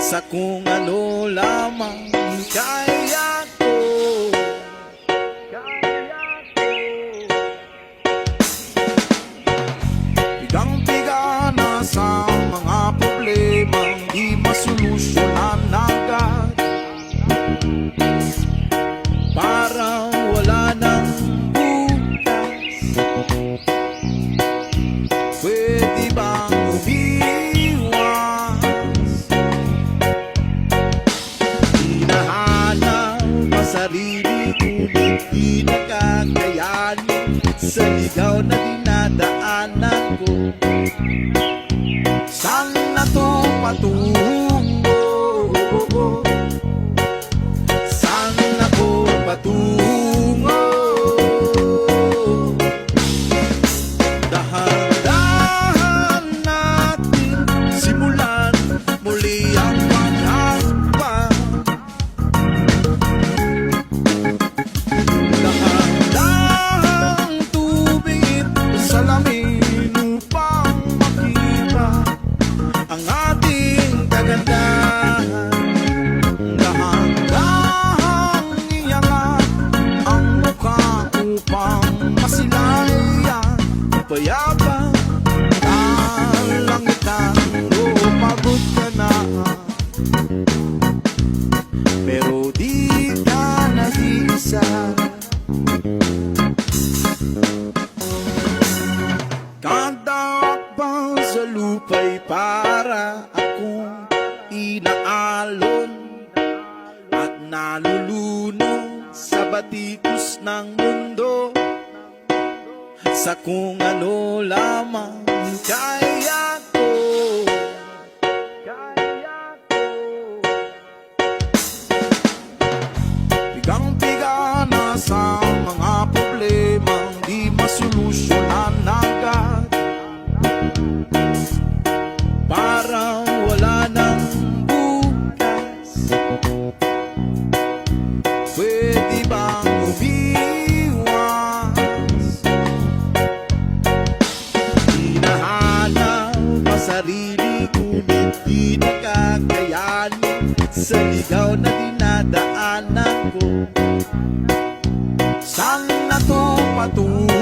sa kung ano lamang kaya ko. Bigang-biga na sa mga problemang di masolusyonan agad, parang wala nang bukas. Pwede bang umiwas? Hinahanap ang sarili ko, di nakakayanin sa ligaw na dinadaanan ko. Saan na to patungo? Saan ako patungo? Dahan-dahan natin simulan muli ang paghahakbang. Dahan-dahang tubig sa lamin upang makita ang ating kagandahan. Dahan-dahang iangat ang mukha upang masilayan payapa ang langitan. Oo, pagod ka na, pero di ka nag-iisa. Kadakbang sa lupa'y para akong inaalon at nalulunod sa batikos ng mundo, sa kung ano lamang kaya ko. Bigang-biga na sa mga problemang di masolusyonan agad, parang wala nang bukas. Pwede bang umiwas? Hinahanap ang sarili ko, di nakakayanin sa ligaw na dinadaanan ko. Saan na to patungo?